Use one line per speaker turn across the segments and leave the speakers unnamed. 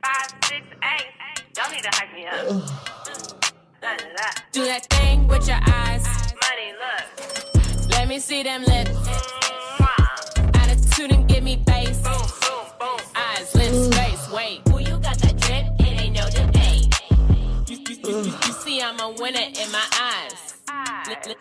5, 6, 8. Y'all need to hype me up.
Do that thing with your eyes.
Money, look.
Let me see them lips.
Mwah.
Attitude and give me face.
Boom, boom, boom.
Eyes, lips, face. Wait.
Ooh, you got that drip, it ain't no debate.
You see I'm a winner in my eyes.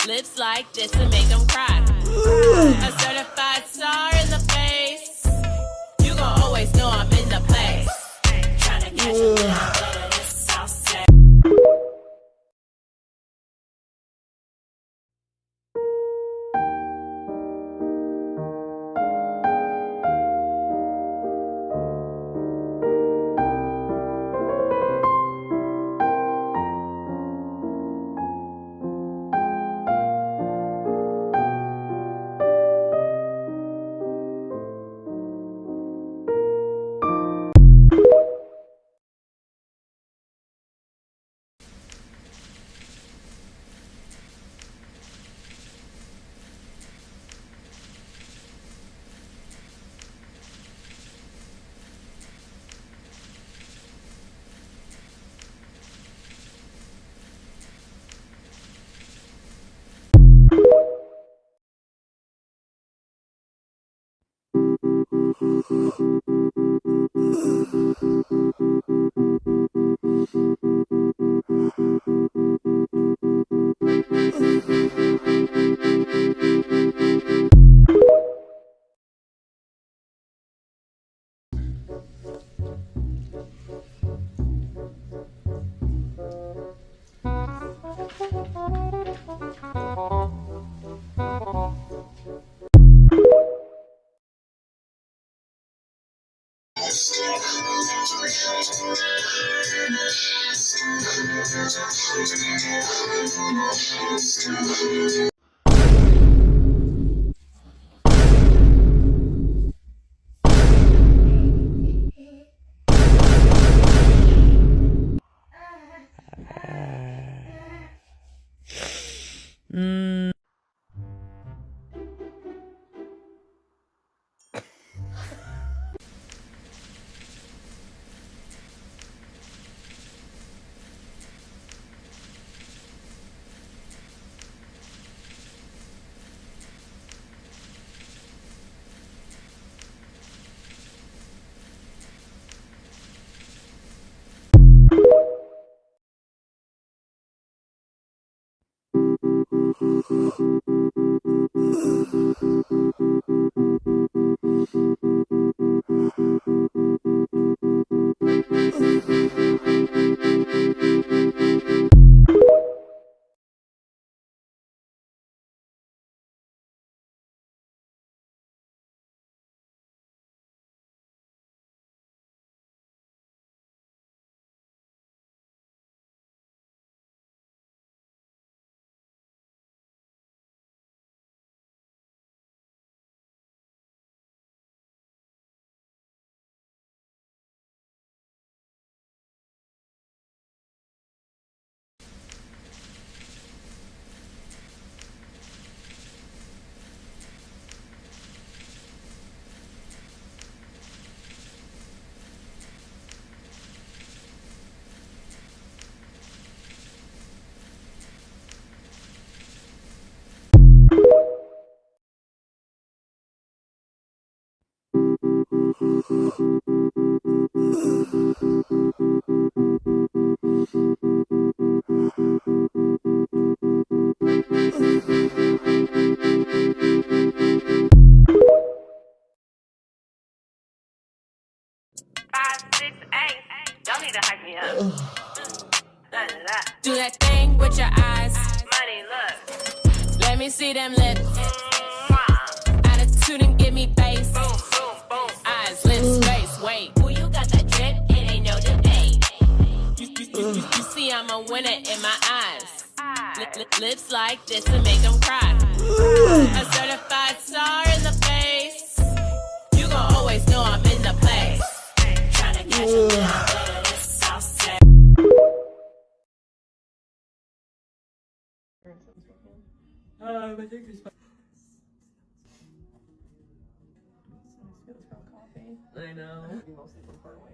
Lips like this and make them cry. A certified star in the face. You gon' always know I'm in the place.
Tryna catch a little bit of this sauce.
Y'all need to hype me up.
Do that thing with your eyes.
Money, look.
Let me see them lips.
Mwah.
Attitude and give me face.
Boom, boom, boom.
Eyes, lips, face. Wait.
Ooh, you got that drip, it ain't no debate.
You see I'm a winner in my eyes. Lips like this and make them cry. A certified star in the face. You gon' always know I'm in the place.
Tryna catch a little bit of this sauce.
I think it's
I know.
the most important way.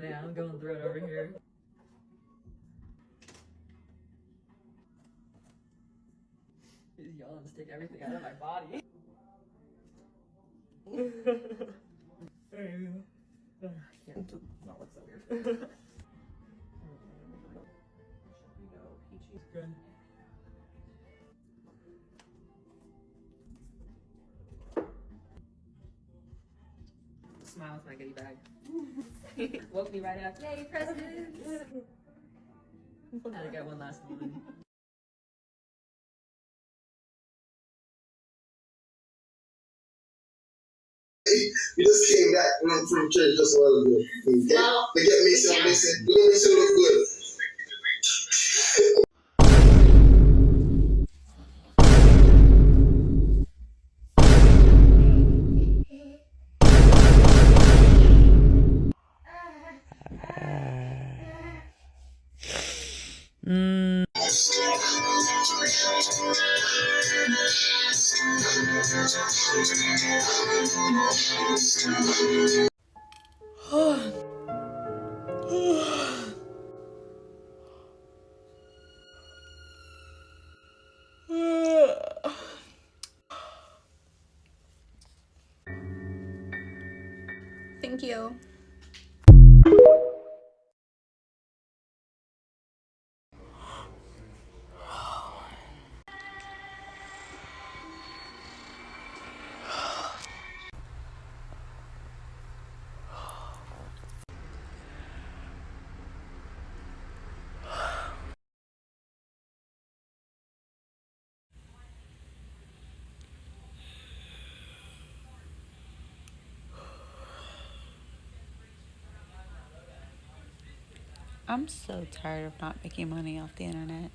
Yeah, I'm going through it over here. These yawns take everything out of my body. There you go. I can't not look so weird. Good. Smile with my goodie bag. Woke me right up. Yay, presidents! I got one last one.
We just came back from church just a while ago. They get me some missing. You don't make it look good.
Thank you.
I'm so tired of not making money off the internet.